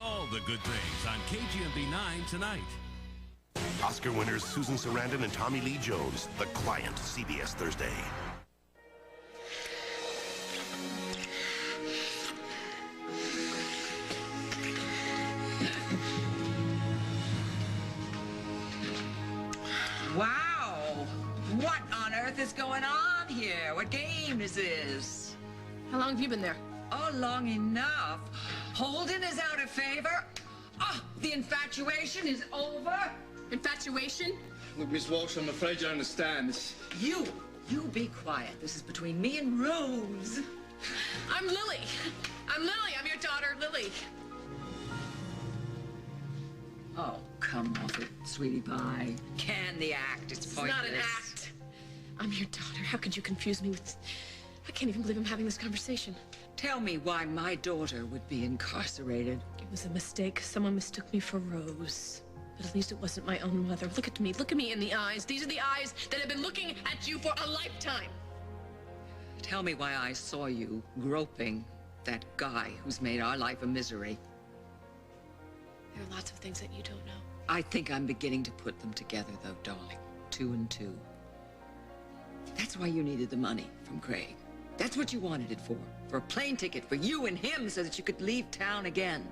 All the good things on KGMB 9 tonight. Oscar winners Susan Sarandon and Tommy Lee Jones, The Client, CBS Thursday. Wow! What on earth is going on here? What game is this? How long have you been there? Oh, long enough. Holden is out of favor. Oh, the infatuation is over. Infatuation? Look, Miss Walsh, I'm afraid you don't understand. You be quiet. This is between me and Rose. I'm Lily. I'm Lily. I'm your daughter, Lily. Oh, come off it, sweetie pie. Can the act? It's pointless. It's not an act. I'm your daughter. How could you confuse me with... I can't even believe I'm having this conversation. Tell me why my daughter would be incarcerated. It was a mistake. Someone mistook me for Rose. But at least it wasn't my own mother. Look at me. Look at me in the eyes. These are the eyes that have been looking at you for a lifetime. Tell me why I saw you groping that guy who's made our life a misery. There are lots of things that you don't know. I think I'm beginning to put them together, though, darling. 2 and 2. That's why you needed the money from Craig. That's what you wanted it for a plane ticket for you and him so that you could leave town again.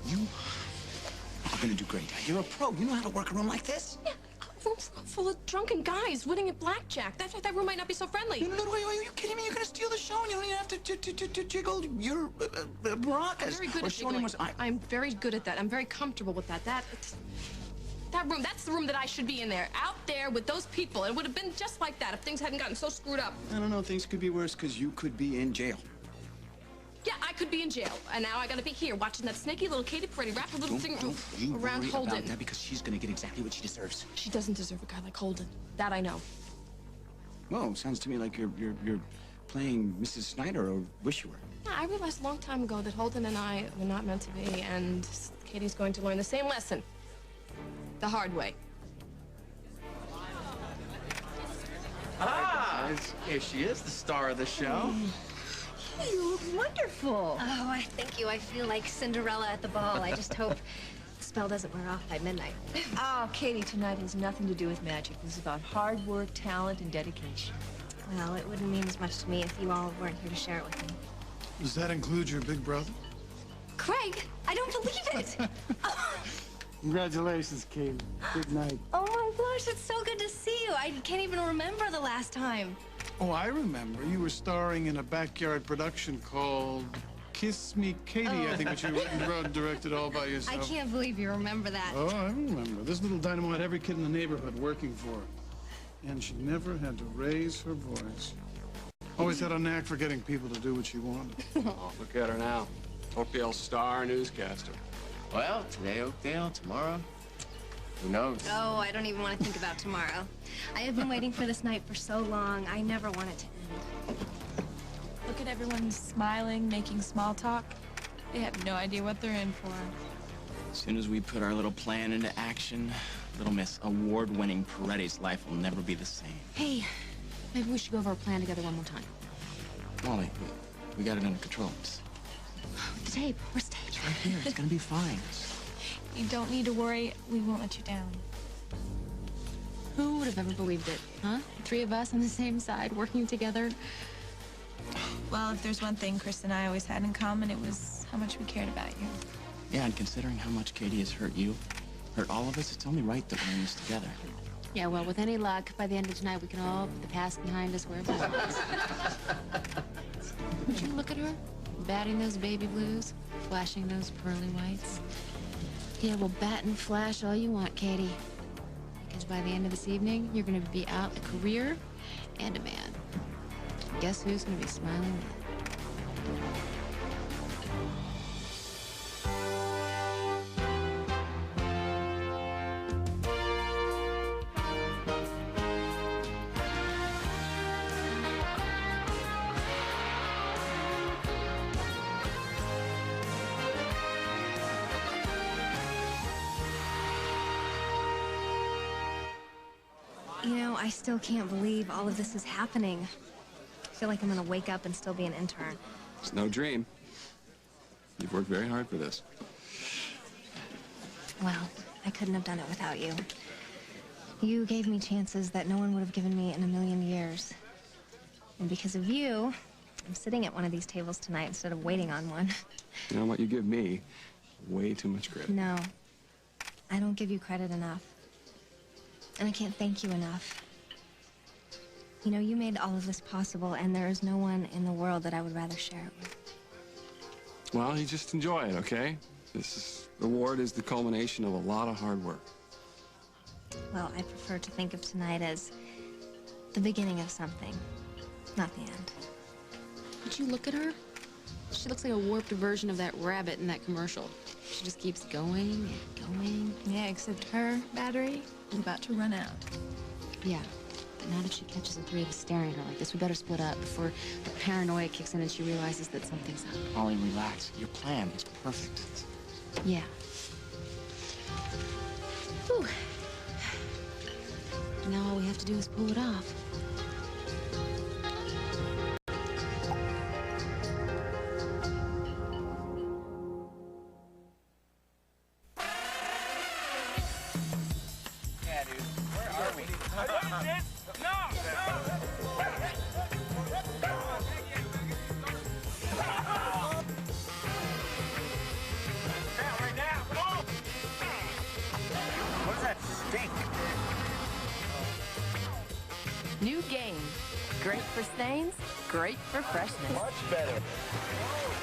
You are gonna do great. You're a pro. You know how to work a room like this? Yeah, a room full of drunken guys winning at blackjack. That room might not be so friendly. No, wait, are you kidding me? You're gonna steal the show and you don't even have to jiggle your maracas. I'm very good at jiggling. I'm very good at that. I'm very comfortable with that. That room, that's the room that I should be in there. Out there with those people. It would have been just like that if things hadn't gotten so screwed up. I don't know. Things could be worse because you could be in jail. Yeah, I could be in jail. And now I gotta be here watching that snaky little Katy Perry wrap her little thing around Holden. Don't about that because she's gonna get exactly what she deserves. She doesn't deserve a guy like Holden. That I know. Whoa, sounds to me like you're playing Mrs. Snyder or wish you were. Yeah, I realized a long time ago that Holden and I were not meant to be, and Katie's going to learn the same lesson. The hard way. Ah, here she is, the star of the show. You look wonderful. Oh, I thank you. I feel like Cinderella at the ball. I just hope the spell doesn't wear off by midnight. Oh, Katie, tonight has nothing to do with magic. This is about hard work, talent, and dedication. Well, it wouldn't mean as much to me if you all weren't here to share it with me. Does that include your big brother? Craig, I don't believe it. Congratulations, Katie. Good night. Oh my gosh, it's so good to see you. I can't even remember the last time. Oh, I remember. You were starring in a backyard production called Kiss Me, Katie, I think, which you wrote and directed all by yourself. I can't believe you remember that. Oh, I remember. This little dynamo had every kid in the neighborhood working for her. And she never had to raise her voice. Always had a knack for getting people to do what she wanted. Look at her now. Oakdale star newscaster. Well, today Oakdale, tomorrow, who knows? Oh, I don't even want to think about tomorrow. I have been waiting for this night for so long. I never want it to end. Look at everyone smiling, making small talk. They have no idea what they're in for. As soon as we put our little plan into action, little Miss Award-winning Paretti's life will never be the same. Hey, maybe we should go over our plan together one more time. Molly, we got it under control. The tape. Where's the tape? It's right here. It's gonna be fine. You don't need to worry. We won't let you down. Who would have ever believed it, huh? The 3 of us on the same side, working together. Well, if there's one thing Chris and I always had in common, it was how much we cared about you. Yeah, and considering how much Katie has hurt you, hurt all of us, it's only right that we're in this together. Yeah, well, with any luck, by the end of tonight, we can all put the past behind us where it belongs. Would you look at her? Batting those baby blues, flashing those pearly whites. Yeah, well, bat and flash all you want, Katie. Because by the end of this evening, you're going to be out a career and a man. Guess who's going to be smiling then? You know, I still can't believe all of this is happening. feel like I'm gonna wake up and still be an intern. It's no dream. You've worked very hard for this. Well, I couldn't have done it without you. You gave me chances that no one would have given me in a million years. And because of you, I'm sitting at one of these tables tonight instead of waiting on one. You know what? You give me way too much credit. No, I don't give you credit enough. And I can't thank you enough. You know, you made all of this possible, and there is no one in the world that I would rather share it with. Well, you just enjoy it, okay? This award is the culmination of a lot of hard work. Well, I prefer to think of tonight as the beginning of something, not the end. Did you look at her? She looks like a warped version of that rabbit in that commercial. She just keeps going and going. Yeah, except her battery is about to run out. Yeah, but not if she catches the three of us staring at her like this. We better split up before the paranoia kicks in and she realizes that something's up. Holly, relax. Your plan is perfect. Yeah. Whew. Now all we have to do is pull it off. Yeah, dude. Where are we? What does that stink? New game. Great for stains, great for freshness. Much better.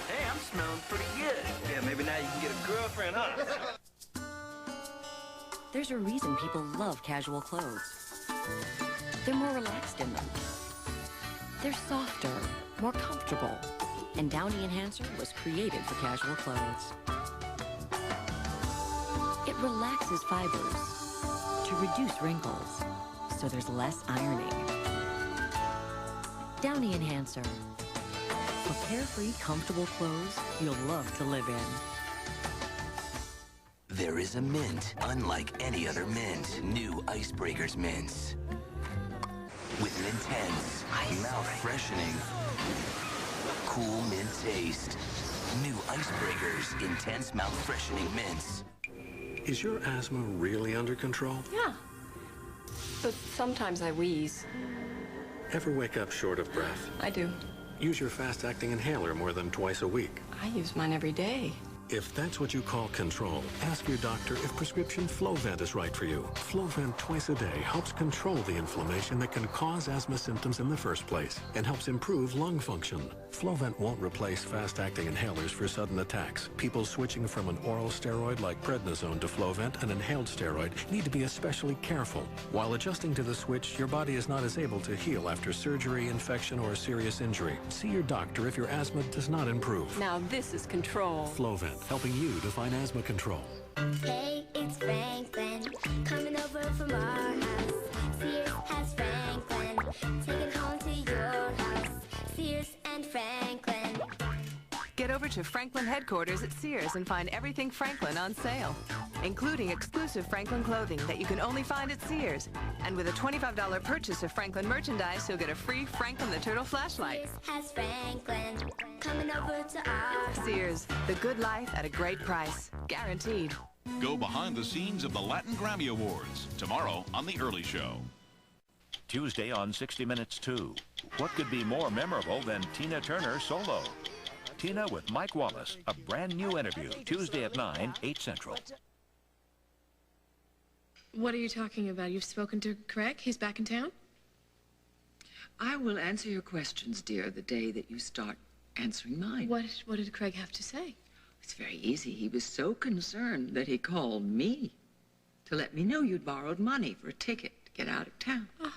Hey, I'm smelling pretty good. Yeah, maybe now you can get a girlfriend, huh? There's a reason people love casual clothes. They're more relaxed in them. They're softer, more comfortable. And Downy Enhancer was created for casual clothes. It relaxes fibers to reduce wrinkles, so there's less ironing. Downy Enhancer. For carefree, comfortable clothes you'll love to live in. There is a mint unlike any other mint. New Icebreakers mints. With an intense, mouth-freshening, cool mint taste. New Icebreakers intense mouth-freshening mints. Is your asthma really under control? Yeah. But sometimes I wheeze. Ever wake up short of breath? I do. Use your fast-acting inhaler more than twice a week. I use mine every day. If that's what you call control, ask your doctor if prescription Flovent is right for you. Flovent twice a day helps control the inflammation that can cause asthma symptoms in the first place and helps improve lung function. Flovent won't replace fast-acting inhalers for sudden attacks. People switching from an oral steroid like prednisone to Flovent, an inhaled steroid, need to be especially careful. While adjusting to the switch, your body is not as able to heal after surgery, infection, or a serious injury. See your doctor if your asthma does not improve. Now this is control. Flovent, helping you to find asthma control. Hey, it's Franklin, coming over from our house. Sears has Franklin, take it home to your house. Sears and Franklin. Get over to Franklin headquarters at Sears and find everything Franklin on sale, including exclusive Franklin clothing that you can only find at Sears. And with a $25 purchase of Franklin merchandise, you'll get a free Franklin the Turtle flashlight. Sears has Franklin, coming over to our Sears, the good life at a great price. Guaranteed. Go behind the scenes of the Latin Grammy Awards tomorrow on The Early Show. Tuesday on 60 Minutes 2. What could be more memorable than Tina Turner solo? Tina with Mike Wallace, a brand new interview, Tuesday at 9, 8 Central. What are you talking about? You've spoken to Craig? He's back in town? I will answer your questions, dear, the day that you start answering mine. What did Craig have to say? It's very easy. He was so concerned that he called me to let me know you'd borrowed money for a ticket to get out of town. Oh.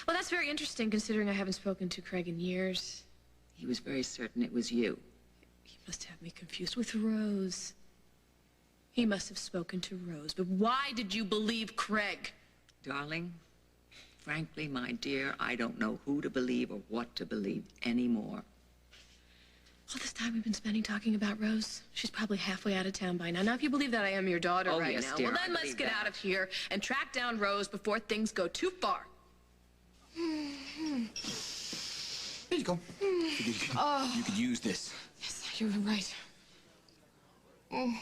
Well, that's very interesting, considering I haven't spoken to Craig in years. He was very certain it was you. He must have me confused with Rose. He must have spoken to Rose. But why did you believe Craig? Darling, frankly, my dear, I don't know who to believe or what to believe anymore. All this time we've been spending talking about Rose, she's probably halfway out of town by now. Now, if you believe that I am your daughter right yes, now, dear, well, then let's get out of here and track down Rose before things go too far. Here you go. You could use this. Yes, you're right. Oh,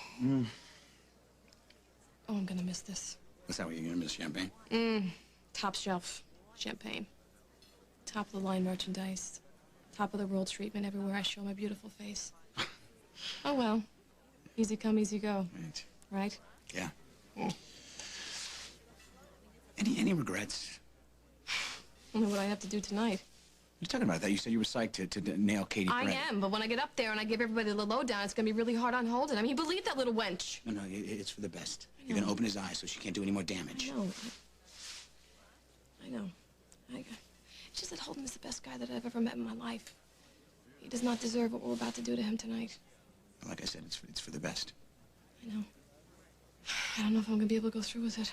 I'm gonna miss this. What's that? What, you're gonna miss champagne? Top shelf champagne. Top of the line merchandise. Top of the world treatment everywhere I show my beautiful face. Oh well. Easy come, easy go. Right. Right? Yeah. Any regrets? Only what I have to do tonight. You're talking about that. You said you were psyched to nail Katie I Brett. am, but when I get up there and I give everybody the lowdown, it's gonna be really hard on Holden. I mean, he believed that little wench. No, it's for the best. You're gonna open his eyes so she can't do any more damage. I know. It's just that Holden is the best guy that I've ever met in my life. He does not deserve what we're about to do to him tonight. Like I said, it's for the best. I know. I don't know if I'm gonna be able to go through with it.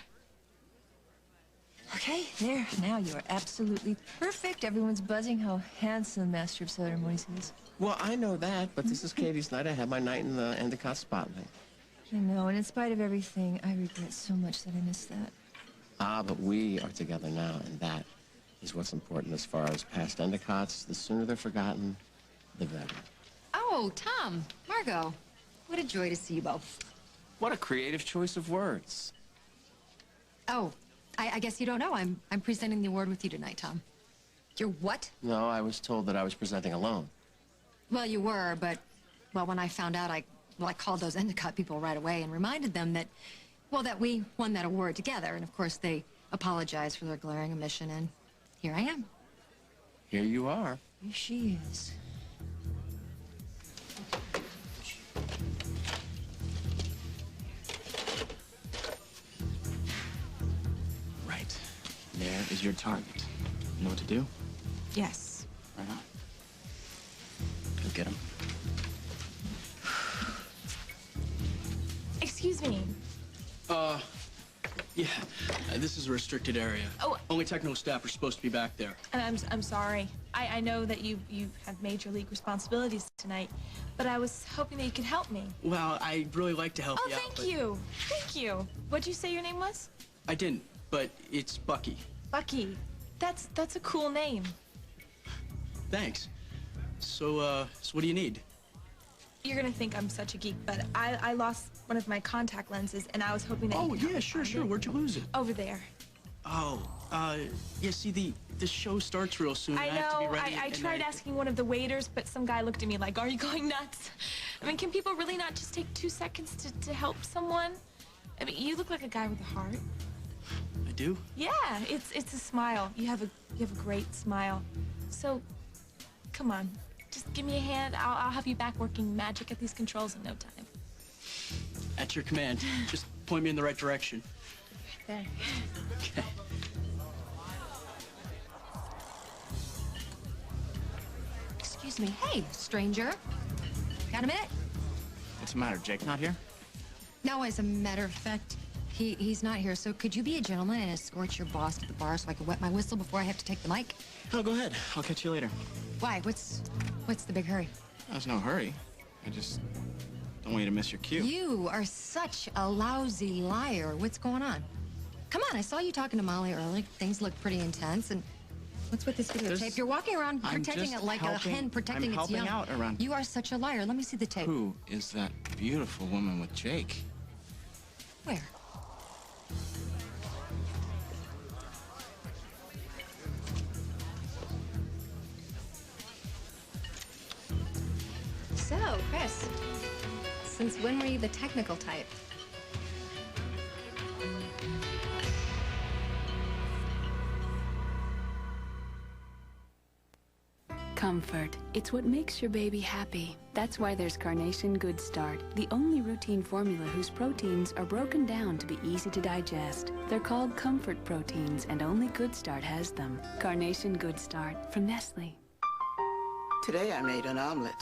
Okay, there. Now you are absolutely perfect. Everyone's buzzing how handsome Master of Ceremonies is. Well, I know that, but this is Katie's night. I had my night in the Endicott spotlight. I know, and in spite of everything, I regret so much that I missed that. Ah, but we are together now, and that is what's important as far as past Endicotts. The sooner they're forgotten, the better. Oh, Tom, Margot. What a joy to see you both. What a creative choice of words. Oh, I guess you don't know. I'm presenting the award with you tonight, Tom. You're what? No, I was told that I was presenting alone. Well, you were, but, well, when I found out, I called those Endicott people right away and reminded them that, well, that we won that award together. And, of course, they apologized for their glaring omission, and here I am. Here you are. Here she is. Right. There is your target. You know what to do? Yes. Right on. Go get him. Excuse me. Yeah, this is a restricted area. Oh. Only technical staff are supposed to be back there. And I'm sorry. I know that you have major league responsibilities tonight, but I was hoping that you could help me. Well, I'd really like to help you out. Thank you. Thank you. What'd you say your name was? I didn't, but it's Bucky. Bucky. That's a cool name. Thanks. So what do you need? You're gonna think I'm such a geek, but I lost one of my contact lenses, and I was hoping that you could help me sure. find it. Where'd you lose it? Over there. Oh, yeah, see, the show starts real soon. I I have to be know. ready. I and tried asking one of the waiters, but some guy looked at me like, "Are you going nuts?" I mean, can people really not just take 2 seconds to help someone? I mean, you look like a guy with a heart. I do? Yeah, it's a smile. You have a great smile. So, come on, just give me a hand. I'll have you back working magic at these controls in no time. At your command. Just point me in the right direction. There. Okay. Excuse me. Hey, stranger. Got a minute? What's the matter? Jake not here? No, as a matter of fact, he's not here. So could you be a gentleman and escort your boss to the bar so I can wet my whistle before I have to take the mic? Oh, go ahead. I'll catch you later. Why? What's the big hurry? There's no hurry. I just don't want you to miss your cue. You are such a lousy liar. What's going on? Come on, I saw you talking to Molly earlier. Things look pretty intense, and what's with this videotape? You're walking around protecting it like a hen protecting its young. I'm helping out around. You are such a liar. Let me see the tape. Who is that beautiful woman with Jake? Where? So, Chris, since when were you the technical type? Comfort. It's what makes your baby happy. That's why there's Carnation Good Start, the only routine formula whose proteins are broken down to be easy to digest. They're called Comfort Proteins, and only Good Start has them. Carnation Good Start from Nestle. Today I made an omelet.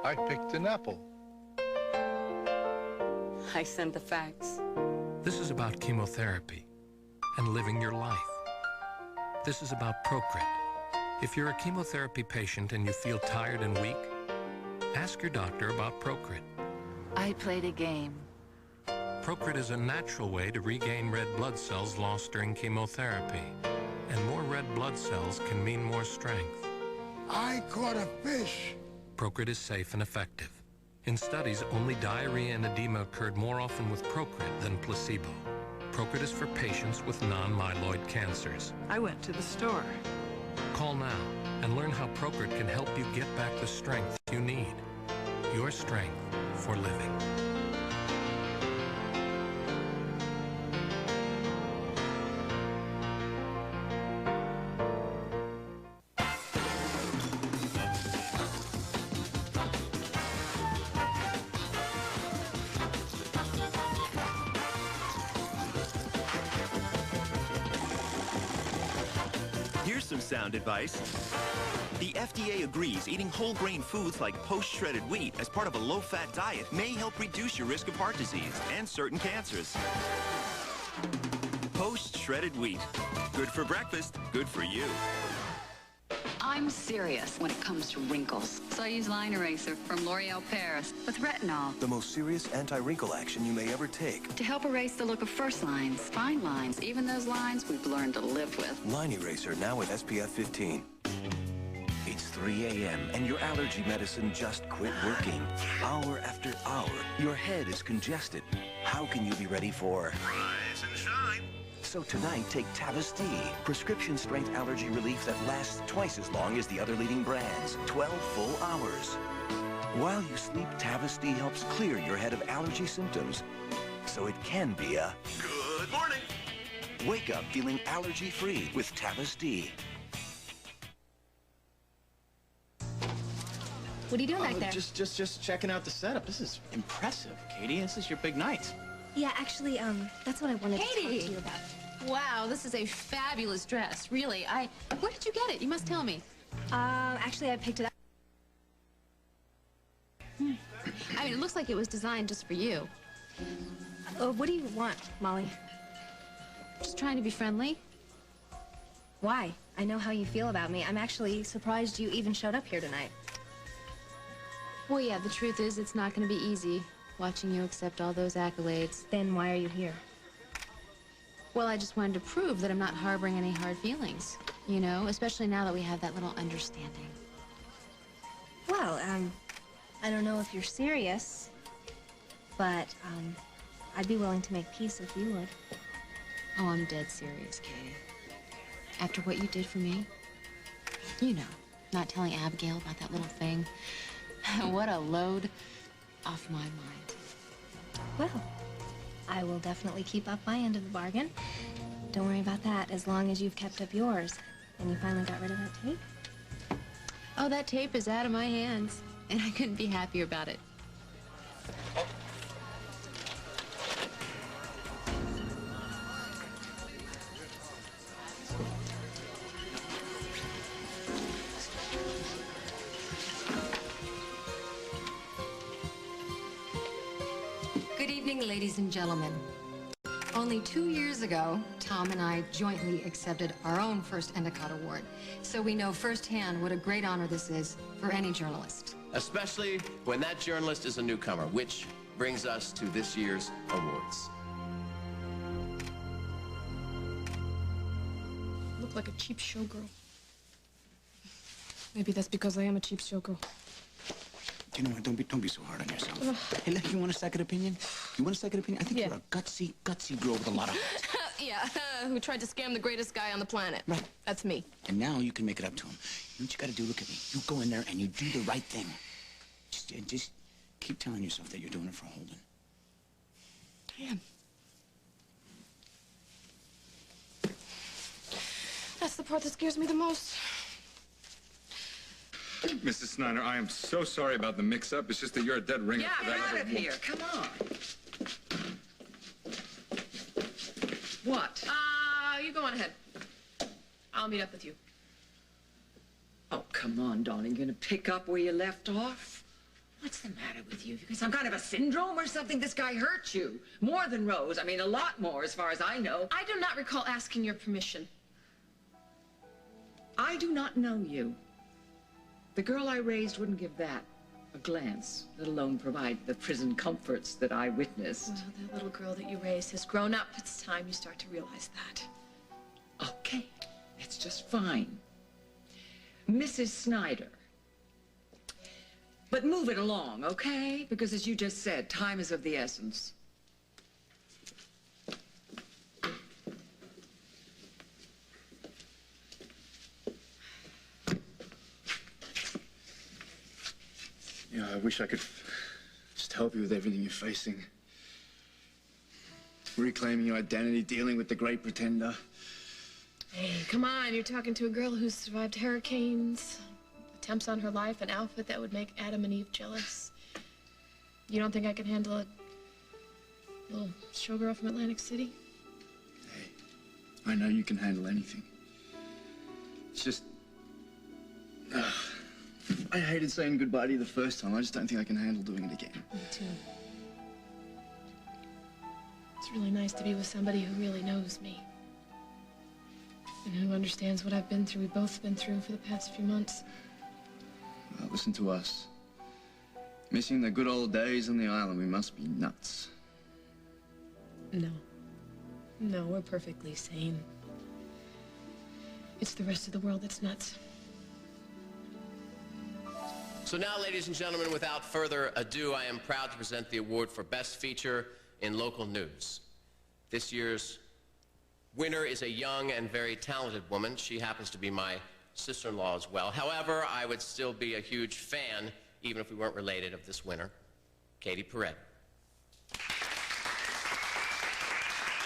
I picked an apple. I sent the fax. This is about chemotherapy and living your life. This is about Procrit. If you're a chemotherapy patient and you feel tired and weak, ask your doctor about Procrit. I played a game. Procrit is a natural way to regain red blood cells lost during chemotherapy. and more red blood cells can mean more strength. I caught a fish. Procrit is safe and effective. In studies, only diarrhea and edema occurred more often with Procrit than placebo. Procrit is for patients with non-myeloid cancers. I went to the store. Call now and learn how Procrit can help you get back the strength you need. Your strength for living. Here's some sound advice. The FDA agrees eating whole grain foods like post-shredded wheat as part of a low-fat diet may help reduce your risk of heart disease and certain cancers. Post-shredded wheat. Good for breakfast, good for you. I'm serious when it comes to wrinkles, so I use Line Eraser from L'Oreal Paris with retinol The most serious anti-wrinkle action you may ever take. to help erase the look of first lines, fine lines, even those lines we've learned to live with. Line Eraser, now with SPF 15. It's 3 a.m. and your allergy medicine just quit working. Hour after hour, your head is congested. How can you be ready for rise and shine? So tonight, take Tavist, prescription strength allergy relief that lasts twice as long as the other leading brands, 12 full hours. While you sleep, Tavist helps clear your head of allergy symptoms, so it can be a good morning. Wake up feeling allergy-free with Tavist. What are you doing back there? Just checking out the setup. This is impressive, Katie. This is your big night. Yeah, actually, that's what I wanted to talk to you about. Wow, this is a fabulous dress. Really, where did you get it? You must tell me. Actually, I picked it up. I mean, it looks like it was designed just for you. What do you want, Molly? Just trying to be friendly. Why? I know how you feel about me. I'm actually surprised you even showed up here tonight. Well, yeah, the truth is it's not going to be easy watching you accept all those accolades. Then why are you here? Well, I just wanted to prove that I'm not harboring any hard feelings, you know, especially now that we have that little understanding. Well, I don't know if you're serious, but, I'd be willing to make peace if you would. Oh, I'm dead serious, Katie. After what you did for me, you know, not telling Abigail about that little thing. What a load off my mind. Well, I will definitely keep up my end of the bargain. Don't worry about that, as long as you've kept up yours. And you finally got rid of that tape? Oh, that tape is out of my hands, and I couldn't be happier about it. Good evening, ladies and gentlemen. Only 2 years ago, Tom and I jointly accepted our own first Endicott Award, so we know firsthand what a great honor this is for any journalist. Especially when that journalist is a newcomer, which brings us to this year's awards. Look like a cheap showgirl. Maybe that's because I am a cheap showgirl. You know what? Don't be so hard on yourself. Hey, look, you want a second opinion? You want a second opinion? I think you're a gutsy girl with a lot of heart. Yeah, who tried to scam the greatest guy on the planet. Right. That's me. And now you can make it up to him. You know what you gotta do? Look at me. You go in there and you do the right thing. Just keep telling yourself that you're doing it for Holden. I am. That's the part that scares me the most. Mrs. Snyder, I am so sorry about the mix-up. It's just that you're a dead ringer for that out other of here. Come on. What? You go on ahead. I'll meet up with you. Oh, come on, darling. You're gonna pick up where you left off? What's the matter with you? You got some kind of a syndrome or something? This guy hurt you. More than Rose. I mean, a lot more, as far as I know. I do not recall asking your permission. I do not know you. The girl I raised wouldn't give that a glance, let alone provide the prison comforts that I witnessed. Well, that little girl that you raised has grown up. It's time you start to realize that. Okay. It's just fine. Mrs. Snyder. But move it along, okay? Because as you just said, time is of the essence. Yeah, I wish I could just help you with everything you're facing. Reclaiming your identity, dealing with the great pretender. Hey, come on. You're talking to a girl who's survived hurricanes, attempts on her life, an outfit that would make Adam and Eve jealous. You don't think I can handle a little showgirl from Atlantic City? Hey, I know you can handle anything. It's just... I hated saying goodbye to you the first time. I just don't think I can handle doing it again. Me too. It's really nice to be with somebody who really knows me. And who understands what I've been through. We've both been through for the past few months. Well, listen to us. Missing the good old days on the island. We must be nuts. No. No, we're perfectly sane. It's the rest of the world that's nuts. So now, ladies and gentlemen, without further ado, I am proud to present the award for Best Feature in Local News. This year's winner is a young and very talented woman. She happens to be my sister-in-law as well. However, I would still be a huge fan, even if we weren't related, of this winner, Katie Perret.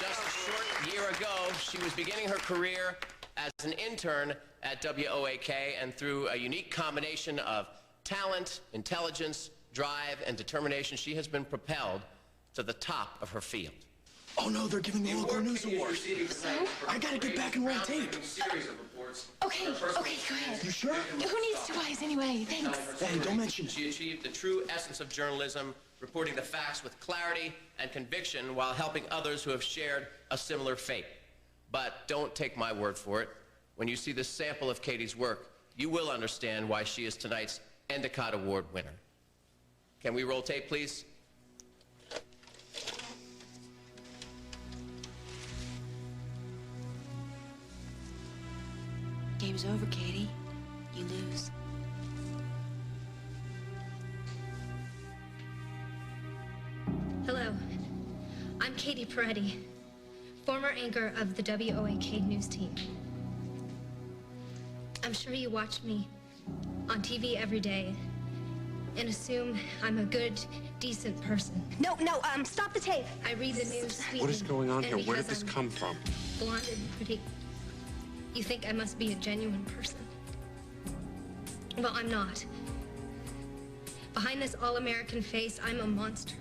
Just a short year ago, she was beginning her career as an intern at WOAK, and through a unique combination of talent, intelligence, drive, and determination, she has been propelled to the top of her field. Oh no, they're giving the Local News Award. So? I gotta get back and roll tape. Okay, go ahead. You sure? Who needs 2 eyes anyway? Thanks. Hey, don't mention it. She achieved the true essence of journalism, reporting the facts with clarity and conviction while helping others who have shared a similar fate. But don't take my word for it. When you see this sample of Katie's work, you will understand why she is tonight's Endicott Award winner. Can we roll tape, please? Game's over, Katie. You lose. Hello, I'm Katie Peretti, former anchor of the WOAK news team. I'm sure you watch me on TV every day and assume I'm a good, decent person. No, stop the tape. I read the news sweetly. What is going on here? Where did because this I'm come from? blonde and pretty, you think I must be a genuine person. Well, I'm not. Behind this all-American face, I'm a monster.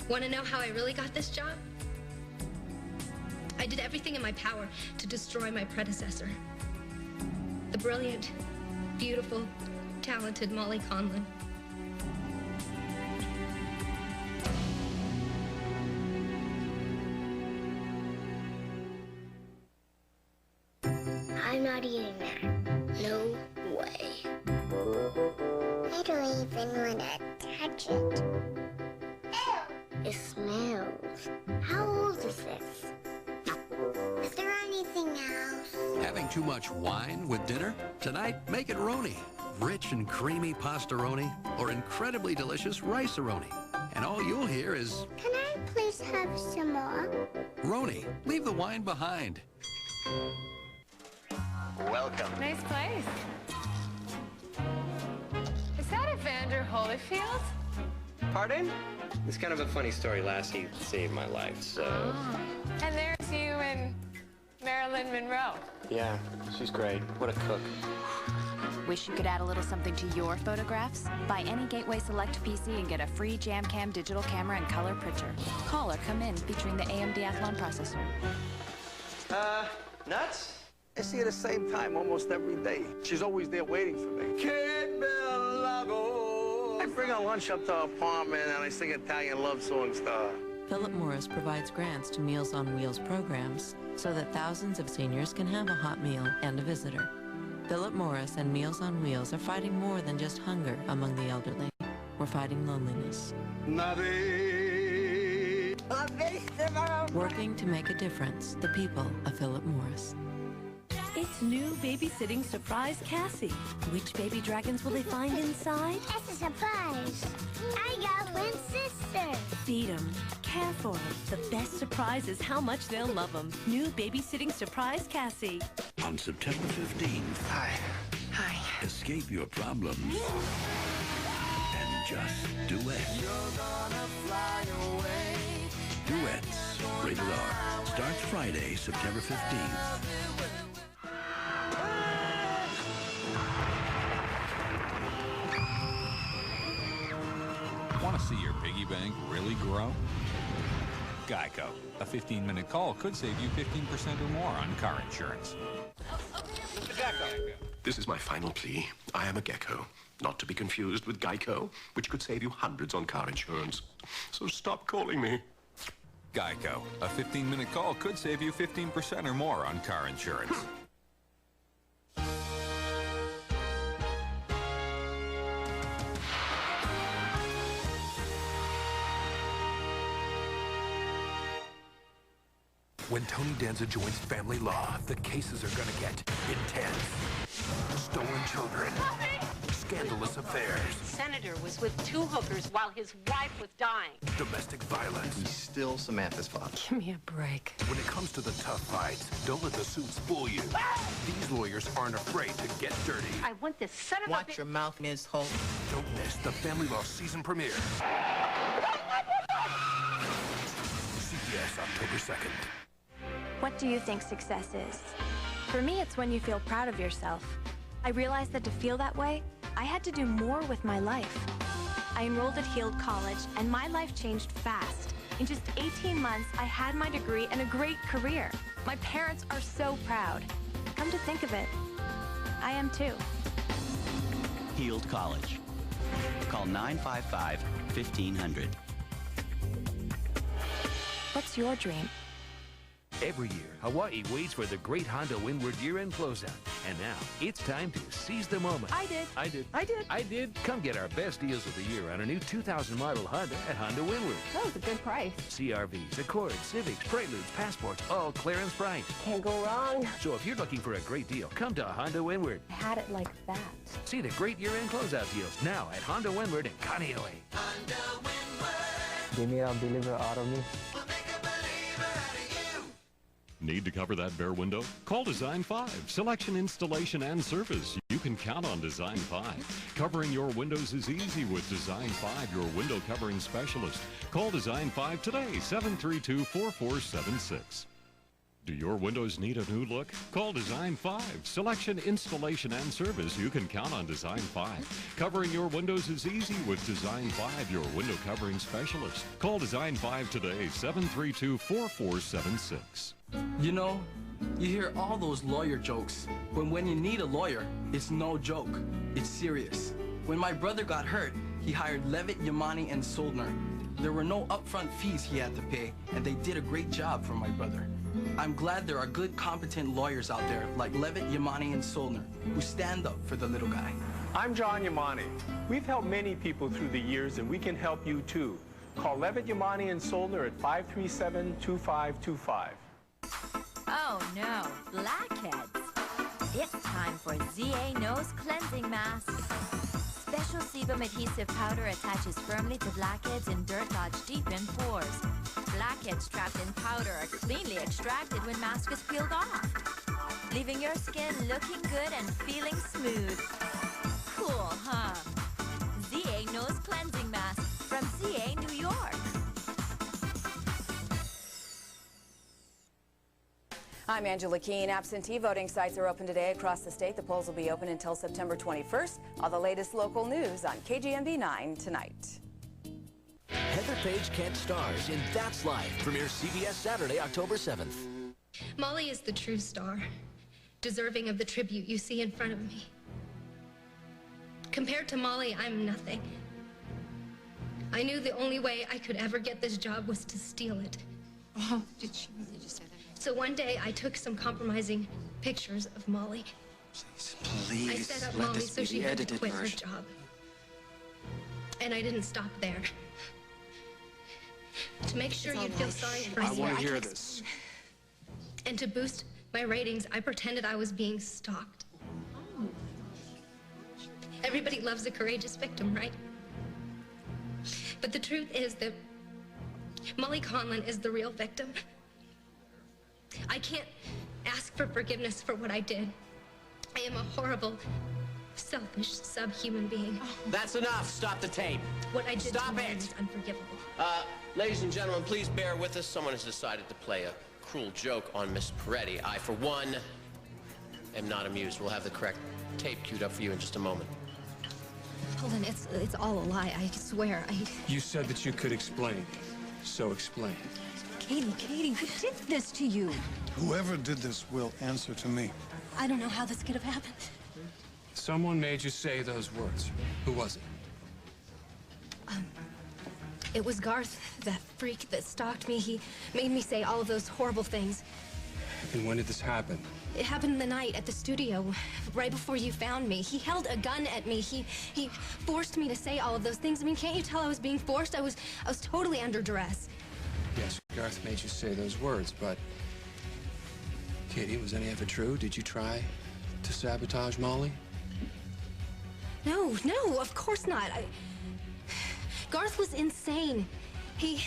Want to know how I really got this job? I did everything in my power to destroy my predecessor. The brilliant, beautiful, talented Molly Conlon. I'm not eating that. No way. I don't even want to touch it. Ew! It smells. How old is this? Is there anything else? Having too much wine with dinner? Tonight, make it Roni. Rich and creamy pastaroni or incredibly delicious rice-a-roni. And all you'll hear is... Can I please have some more? Roni, leave the wine behind. Welcome. Nice place. Is that Evander Holyfield? Pardon? It's kind of a funny story. Last, he saved my life, so... Oh. And there's you and Marilyn Monroe. Yeah, she's great. What a cook. Wish you could add a little something to your photographs? Buy any Gateway Select PC and get a free JamCam digital camera and color printer. Call or come in featuring the AMD Athlon processor. Nuts? I see her the same time almost every day. She's always there waiting for me. I bring her lunch up to her apartment and I sing Italian love songs to her. Philip Morris provides grants to Meals on Wheels programs so that thousands of seniors can have a hot meal and a visitor. Philip Morris and Meals on Wheels are fighting more than just hunger among the elderly. We're fighting loneliness. Working to make a difference, the people of Philip Morris. new babysitting surprise Cassie. Which baby dragons will they find inside? It's a surprise. I got twin sisters. Feed them, care for them. The best surprise is how much they'll love them. New babysitting surprise Cassie. On September 15th. Hi. Escape your problems. And just duet. You're gonna fly away. Duets. Rated R. Starts Friday, September 15th. Want to see your piggy bank really grow? Geico. A 15-minute call could save you 15% or more on car insurance. This is my final plea. I am a gecko, not to be confused with Geico, which could save you hundreds on car insurance. So stop calling me. Geico. A 15-minute call could save you 15% or more on car insurance. When Tony Danza joins family law, the cases are gonna get intense. Stolen children. Scandalous affairs. Senator was with 2 hookers while his wife was dying. Domestic violence. He's still Samantha's father. Give me a break. When it comes to the tough fights, don't let the suits fool you. These lawyers aren't afraid to get dirty. I want this son of a Watch your mouth, Ms. Holt. Don't miss the Family Law season premiere. CBS, October 2nd. What do you think success is? For me, it's when you feel proud of yourself. I realized that to feel that way, I had to do more with my life. I enrolled at Heald College, and my life changed fast. In just 18 months, I had my degree and a great career. My parents are so proud. Come to think of it, I am too. Heald College. Call 955-1500. What's your dream? Every year, Hawaii waits for the great Honda Windward year-end closeout. And now, it's time to seize the moment. I did. Come get our best deals of the year on a new 2000 model Honda at Honda Windward. That was a good price. CRVs, Accords, Civics, Preludes, Passports, all clearance price. Can't go wrong. So if you're looking for a great deal, come to Honda Windward. I had it like that. See the great year-end closeout deals now at Honda Windward in Kaneohe. Give me, I'll deliver auto me. Need to cover that bare window? Call Design 5. Selection, installation, and service. You can count on Design 5. Covering your windows is easy with Design 5, your window covering specialist. Call Design 5 today, 732-4476. Do your windows need a new look? Call Design 5. Selection, installation, and service. You can count on Design 5. Covering your windows is easy with Design 5, your window covering specialist. Call Design 5 today, 732-4476. You know, you hear all those lawyer jokes, but when you need a lawyer, it's no joke. It's serious. When my brother got hurt, he hired Levitt, Yamani, and Soldner. There were no upfront fees he had to pay, and they did a great job for my brother. I'm glad there are good, competent lawyers out there like Levitt, Yamani, and Soldner who stand up for the little guy. I'm John Yamani. We've helped many people through the years, and we can help you too. Call Levitt, Yamani, and Soldner at 537-2525. Oh no, blackheads. It's time for ZA Nose Cleansing Mask. Special sebum adhesive powder attaches firmly to blackheads and dirt lodged deep in pores. Blackheads trapped in powder are cleanly extracted when mask is peeled off, leaving your skin looking good and feeling smooth. Cool, huh? ZA Nose Cleansing Mask from ZA New York. I'm Angela Keene. Absentee voting sites are open today across the state. The polls will be open until September 21st. All the latest local news on KGMB 9 tonight. Heather Page Kent stars in That's Life. Premieres CBS Saturday, October 7th. Molly is the true star, deserving of the tribute you see in front of me. Compared to Molly, I'm nothing. I knew the only way I could ever get this job was to steal it. Oh, did she really just say that? So one day, I took some compromising pictures of Molly. Please, I set up let Molly this so be she the had to edited quit her version. job. And I didn't stop there. To make sure you'd feel sorry for me, I want to hear this. and to boost my ratings, I pretended I was being stalked. Everybody loves a courageous victim, right? But the truth is that Molly Conlon is the real victim. I can't ask for forgiveness for what I did. I am a horrible, selfish, subhuman being. That's enough. Stop the tape. What I did Stop to Molly it. is unforgivable. Ladies and gentlemen, please bear with us. Someone has decided to play a cruel joke on Miss Peretti. I, for one, am not amused. We'll have the correct tape queued up for you in just a moment. Holden, it's all a lie. I swear. You said that you could explain, so explain. Katie, who did this to you? Whoever did this will answer to me. I don't know how this could have happened. Someone made you say those words. Who was it? It was Garth, that freak that stalked me. He made me say all of those horrible things. And when did this happen? It happened the night at the studio, right before you found me. He held a gun at me. He forced me to say all of those things. I mean, can't you tell I was being forced? I was totally under duress. Yes, Garth made you say those words, but... Katie, was any of it true? Did you try to sabotage Molly? No, of course not. Garth was insane. He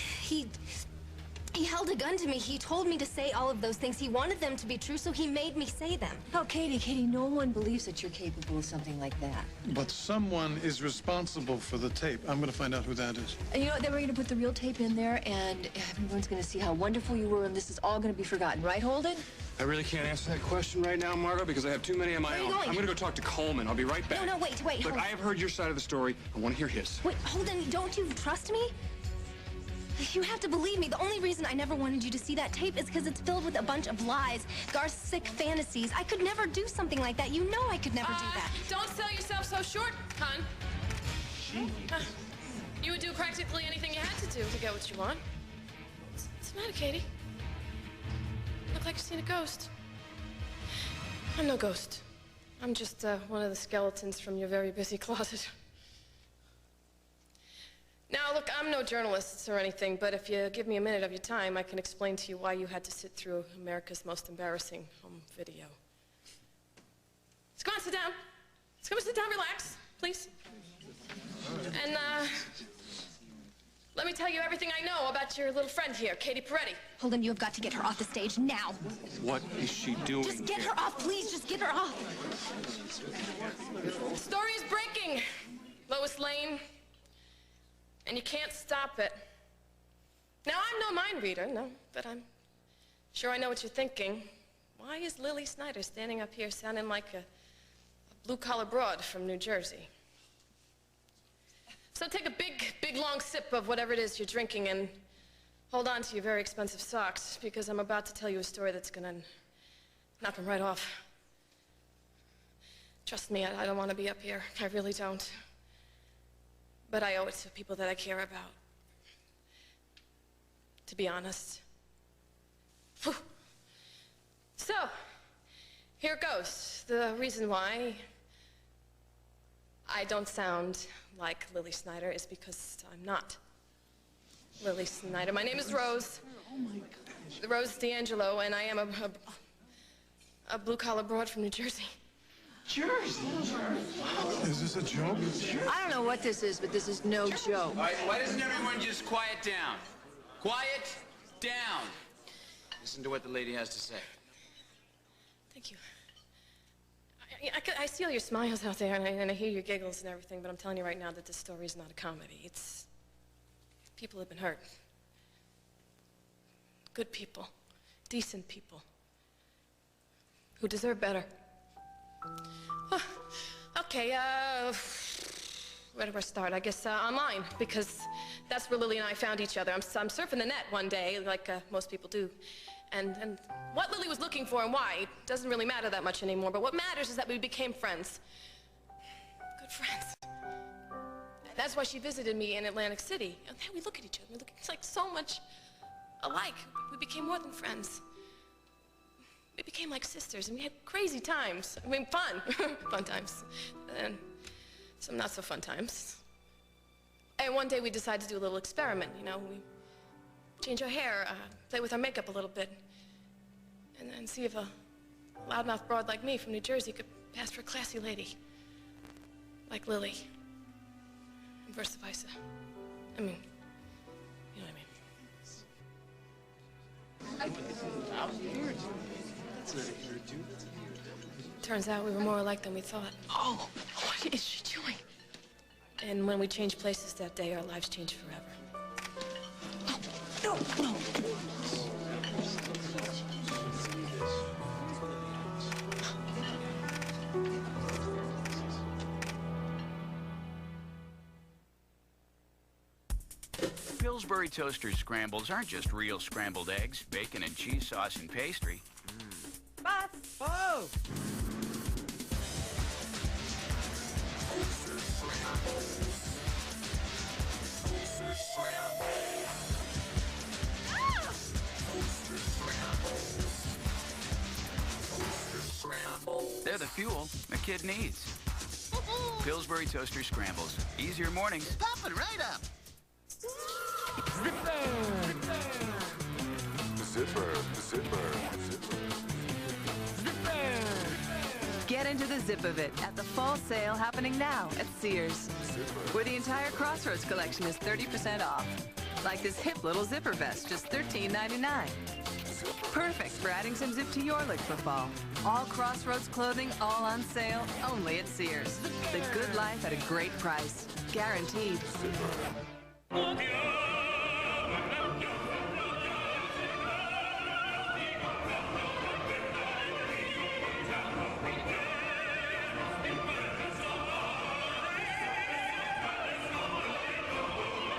held a gun to me. He told me to say all of those things. He wanted them to be true, so he made me say them. Oh, Katie, no one believes that you're capable of something like that. But someone is responsible for the tape. I'm going to find out who that is. And you know what? Then we're going to put the real tape in there, and everyone's going to see how wonderful you were, and this is all going to be forgotten. Right, Holden? I really can't answer that question right now, Margot, because I have too many on my own. Where are you going? I'm going to go talk to Coleman. I'll be right back. No, wait. Look, Hold I have heard your side of the story. I want to hear his. Wait, Holden, don't you trust me? You have to believe me. The only reason I never wanted you to see that tape is because it's filled with a bunch of lies, Garth's sick fantasies. I could never do something like that. You know I could never do that. Don't sell yourself so short, hon. You would do practically anything you had to do to get what you want. What's the matter, Katie? You look like you've seen a ghost. I'm no ghost. I'm just one of the skeletons from your very busy closet. Now, look, I'm no journalist or anything, but if you give me a minute of your time, I can explain to you why you had to sit through America's most embarrassing home video. Let's go on, sit down. Let's come and sit down, relax, please. And, let me tell you everything I know about your little friend here, Katie Peretti. Holden, you have got to get her off the stage now. What is she doing? Just get her off, please. Just get her off. The story is breaking, Lois Lane. And you can't stop it. Now, I'm no mind reader, no, but I'm sure I know what you're thinking. Why is Lily Snyder standing up here sounding like a blue-collar broad from New Jersey? So take a big, long sip of whatever it is you're drinking and hold on to your very expensive socks, because I'm about to tell you a story that's gonna knock them right off. Trust me, I don't want to be up here. I really don't. But I owe it to people that I care about. To be honest. Whew. So, here it goes. The reason why I don't sound like Lily Snyder is because I'm not Lily Snyder. My name is Rose. Oh my gosh. Rose D'Angelo, and I am a blue-collar broad from New Jersey. Jersey? Is this a joke? I don't know what this is, but this is no joke. All right, why doesn't everyone just quiet down? Quiet down. Listen to what the lady has to say. Thank you. I see all your smiles out there, and I hear your giggles and everything, but I'm telling you right now that this story is not a comedy. It's... people have been hurt. Good people. Decent people. Who deserve better. Oh, okay, where do I start? I guess online, because that's where Lily and I found each other. I'm surfing the net one day, like most people do. And what Lily was looking for and why, it doesn't really matter that much anymore, but what matters is that we became friends. Good friends. And that's why she visited me in Atlantic City. And then we look at each other, we look like so much alike. We became more than friends. We became like sisters, and we had crazy times. I mean, fun. Fun times. And some not so fun times. And one day we decided to do a little experiment, you know. We change our hair, play with our makeup a little bit, and see if a loudmouth broad like me from New Jersey could pass for a classy lady. Like Lily. And vice versa. I mean, you know what I mean. Turns out we were more alike than we thought. Oh, what is she doing? And when we changed places that day, our lives changed forever. No, no. Pillsbury Toaster Scrambles aren't just real scrambled eggs, bacon and cheese sauce and pastry. Boss! Oh! They're the fuel a kid needs. Pillsbury Toaster Scrambles. Easier mornings. Pop it right up. Zipper, zipper, zipper. Get into the zip of it at the fall sale happening now at Sears, where the entire Crossroads collection is 30% off. Like this hip little zipper vest, just $13.99. Perfect for adding some zip to your look for fall. All Crossroads clothing, all on sale, only at Sears. The good life at a great price. Guaranteed.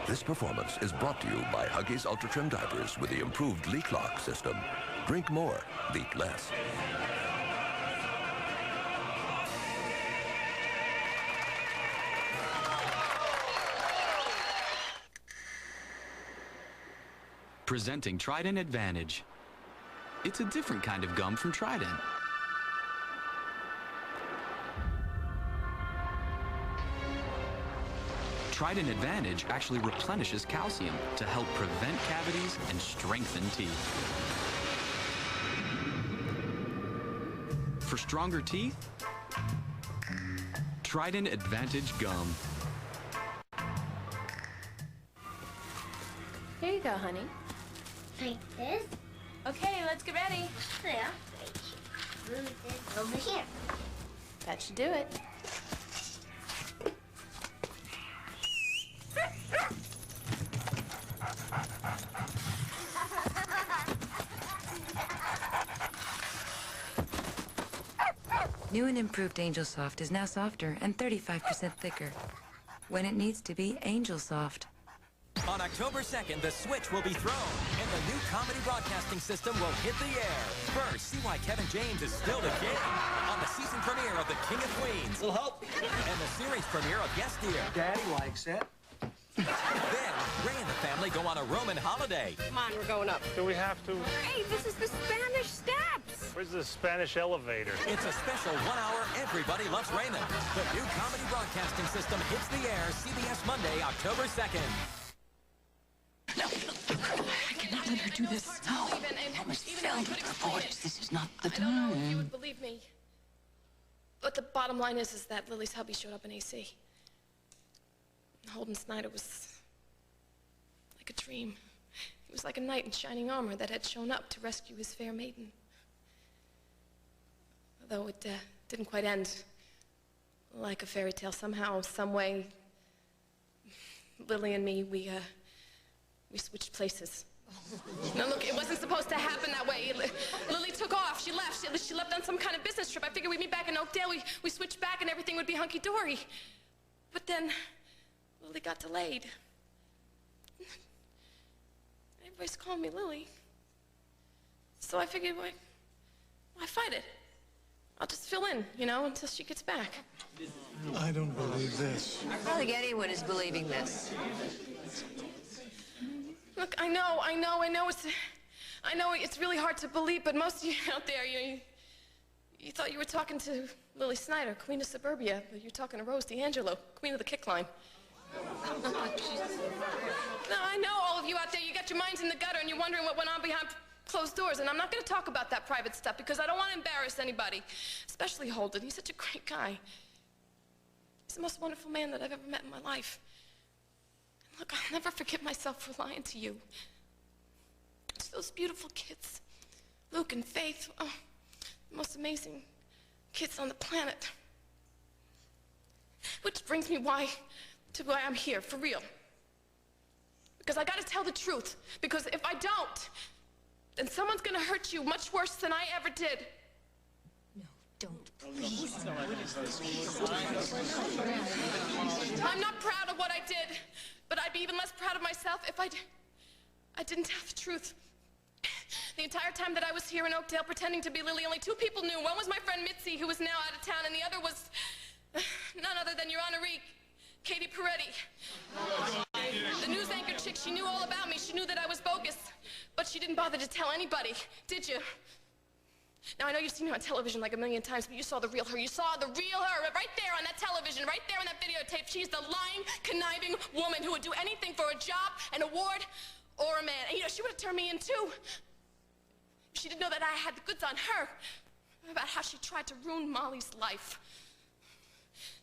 This performance is brought to you by Huggies Ultra Trim Diapers with the improved leak lock system. Drink more, leak less. Presenting Trident Advantage. It's a different kind of gum from Trident. Trident Advantage actually replenishes calcium to help prevent cavities and strengthen teeth. For stronger teeth, Trident Advantage Gum. Here you go, honey. Like this? Okay, let's get ready. Yeah. Move this over here. That should do it. New and improved Angel Soft is now softer and 35% thicker. When it needs to be Angel Soft. On October 2nd, the switch will be thrown, and the new comedy broadcasting system will hit the air. First, see why Kevin James is still the king on the season premiere of The King of Queens. Will help. And the series premiere of Yes Dear. Daddy likes it. Then, Ray and the family go on a Roman holiday. Come on, we're going up. Do we have to? Hey, this is the Spanish Steps. Where's the Spanish elevator? It's a special 1 hour Everybody Loves Raymond. The new comedy broadcasting system hits the air CBS Monday, October 2nd. No, I cannot let her do this. No, I must filled with reporters. This is not the time. I don't know if you would believe me. But the bottom line is that Lily's hubby showed up in AC. Holden Snyder was like a dream. He was like a knight in shining armor that had shown up to rescue his fair maiden. Though it didn't quite end like a fairy tale. Somehow, some way, Lily and me, we switched places. No, look, it wasn't supposed to happen that way. Lily took off. She left. She left on some kind of business trip. I figured we'd meet back in Oakdale. We switched back and everything would be hunky-dory. But then Lily got delayed. Everybody's calling me Lily. So I figured, why fight it? I'll just fill in, you know, until she gets back. I don't believe this. I don't think anyone is believing this. Look, I know it's really hard to believe, but most of you out there, you thought you were talking to Lily Snyder, Queen of Suburbia, but you're talking to Rose D'Angelo, Queen of the Kick Line. No, I know all of you out there, you got your minds in the gutter and you're wondering what went on behind closed doors, and I'm not going to talk about that private stuff because I don't want to embarrass anybody, especially Holden. He's such a great guy. He's the most wonderful man that I've ever met in my life. And look, I'll never forgive myself for lying to you. It's those beautiful kids, Luke and Faith, oh, the most amazing kids on the planet. Which brings me to why I'm here, for real. Because I gotta tell the truth. Because if I don't, then someone's gonna hurt you much worse than I ever did. No, don't, please. I'm not proud of what I did, but I'd be even less proud of myself if I didn't tell the truth. The entire time that I was here in Oakdale pretending to be Lily, only two people knew. One was my friend Mitzi, who was now out of town, and the other was none other than your honoree, Katie Peretti. The news anchor chick, she knew all about me. She knew that I was bogus, but she didn't bother to tell anybody, did you? Now, I know you've seen her on television like a million times, but you saw the real her. You saw the real her right there on that television, right there on that videotape. She's the lying, conniving woman who would do anything for a job, an award, or a man. And, you know, she would have turned me in, too. She didn't know that I had the goods on her, about how she tried to ruin Molly's life.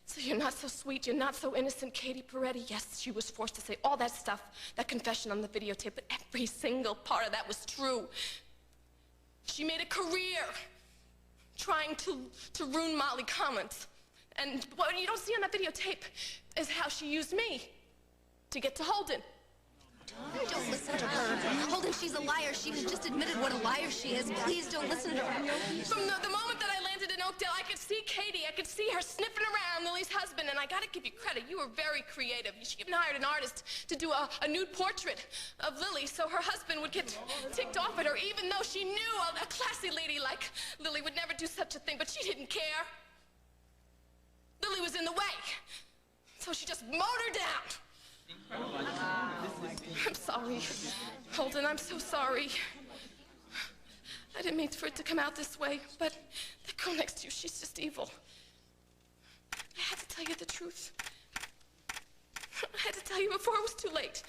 So you're not so sweet, you're not so innocent, Katie Peretti. Yes, she was forced to say all that stuff, that confession on the videotape, but every single part of that was true. She made a career trying to ruin Molly Collins. And what you don't see on that videotape is how she used me to get to Holden. Don't listen to her. Holden, she's a liar. She has just admitted what a liar she is. Please don't listen to her. From the moment that I landed in Oakdale, I could see Katie. I could see her sniffing around Lily's husband, and I gotta give you credit. You were very creative. She even hired an artist to do a nude portrait of Lily so her husband would get ticked off at her, even though she knew a classy lady like Lily would never do such a thing, but she didn't care. Lily was in the way, so she just mowed her down. I'm sorry, Holden, I'm so sorry. I didn't mean for it to come out this way, but that girl next to you, she's just evil. I had to tell you the truth. I had to tell you before it was too late.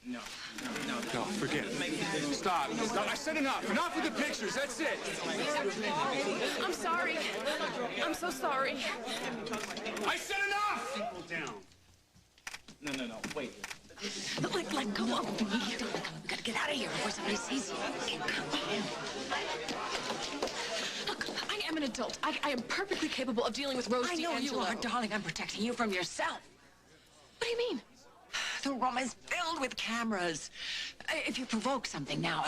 No, forget it. Stop. I said enough. Enough with the pictures. That's it. I'm sorry. I'm so sorry. I said enough! People down. No, wait. Let go of me. We gotta get out of here before somebody sees you. Look, I am an adult. I am perfectly capable of dealing with Rose D'Angelo. I know you are, darling. I'm protecting you from yourself. What do you mean? The room is filled with cameras. If you provoke something now,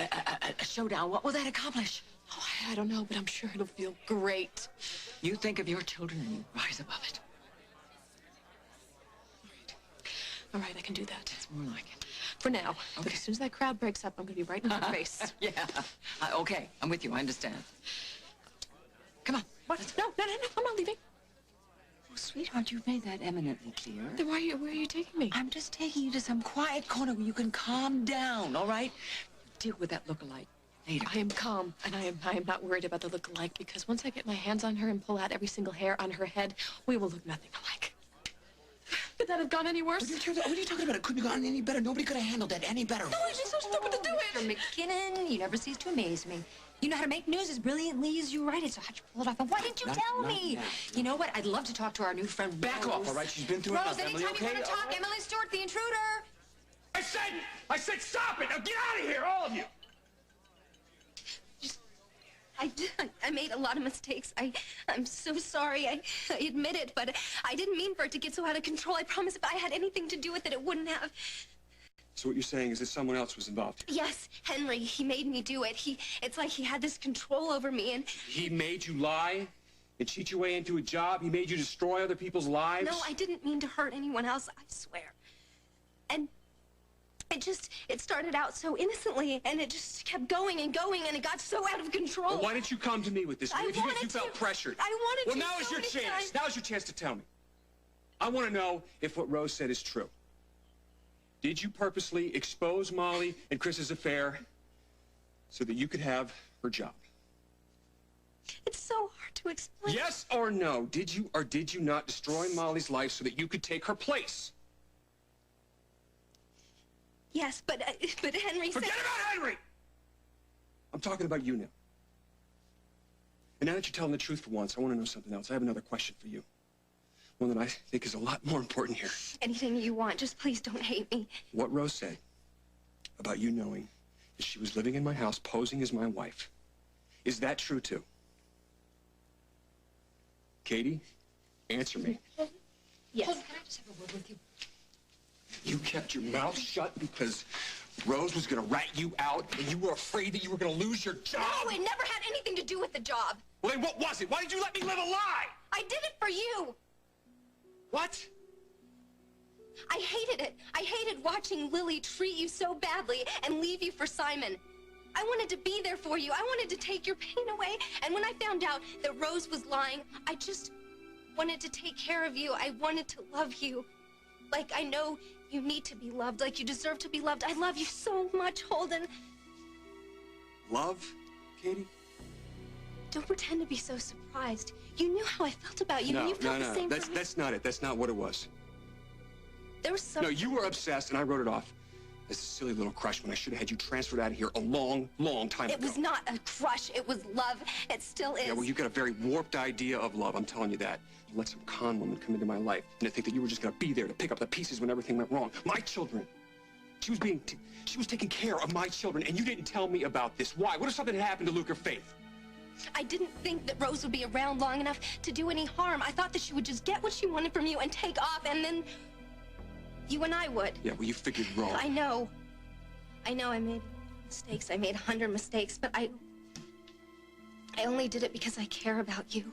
a showdown, what will that accomplish? Oh, I don't know, but I'm sure it'll feel great. You think of your children and you rise above it. All right, I can do that. It's more like it. For now. Okay. But as soon as that crowd breaks up, I'm going to be right in your face. Yeah. Okay, I'm with you. I understand. Come on. What? No, I'm not leaving. Oh, sweetheart, you've made that eminently clear. Then where are you taking me? I'm just taking you to some quiet corner where you can calm down, all right? Deal with that look-alike later. I am calm, and I am not worried about the look-alike, because once I get my hands on her and pull out every single hair on her head, we will look nothing alike. Could that have gone any worse? What are you talking about? It couldn't have gone any better. Nobody could have handled that any better. No, it's just so stupid to do it. Mr. McKinnon, you never cease to amaze me. You know how to make news as brilliantly as you write it, so how'd you pull it off? And why didn't you tell me? Now. You know what? I'd love to talk to our new friend, Rose. Back off, all right? She's been through Rose, enough. Emily, anytime okay? you want to talk, Emily Stewart, the intruder. I said stop it! Now get out of here, all of you! I made a lot of mistakes. I'm so sorry. I admit it, but I didn't mean for it to get so out of control. I promise if I had anything to do with it, it wouldn't have. So what you're saying is that someone else was involved? Yes, Henry. He made me do it. It's like he had this control over me, and... He made you lie and cheat your way into a job? He made you destroy other people's lives? No, I didn't mean to hurt anyone else, I swear. And... It started out so innocently, and it just kept going, and it got so out of control. Well, why didn't you come to me with this? I wanted you felt pressured. I wanted to. Well, now is your chance. Times. Now is your chance to tell me. I want to know if what Rose said is true. Did you purposely expose Molly and Chris's affair so that you could have her job? It's so hard to explain. Yes or no? Did you or did you not destroy Molly's life so that you could take her place? Yes, but Henry said... Forget about Henry! I'm talking about you now. And now that you're telling the truth for once, I want to know something else. I have another question for you. One that I think is a lot more important here. Anything you want, just please don't hate me. What Rose said about you knowing that she was living in my house posing as my wife, is that true too? Katie, answer me. Yes. Can I just have a word with you? You kept your mouth shut because Rose was gonna rat you out and you were afraid that you were gonna lose your job? No, it never had anything to do with the job. Well, then what was it? Why did you let me live a lie? I did it for you. What? I hated it. I hated watching Lily treat you so badly and leave you for Simon. I wanted to be there for you. I wanted to take your pain away. And when I found out that Rose was lying, I just wanted to take care of you. I wanted to love you. Like I know you need to be loved, like you deserve to be loved. I love you so much, Holden. Love, Katie? Don't pretend to be so surprised. You knew how I felt about you, and you felt the same for me. That's not it. That's not what it was. There was something. No, you were obsessed, and I wrote it off as a silly little crush when I should have had you transferred out of here a long, long time ago. It was not a crush. It was love. It still is. Yeah, well, you've got a very warped idea of love. I'm telling you that. You let some con woman come into my life and to think that you were just going to be there to pick up the pieces when everything went wrong. My children. She was taking care of my children, and you didn't tell me about this. Why? What if something had happened to Luke or Faith? I didn't think that Rose would be around long enough to do any harm. I thought that she would just get what she wanted from you and take off, and then you and I would. Yeah, well, you figured wrong. I know. I know I made mistakes. I made 100 mistakes, but I only did it because I care about you.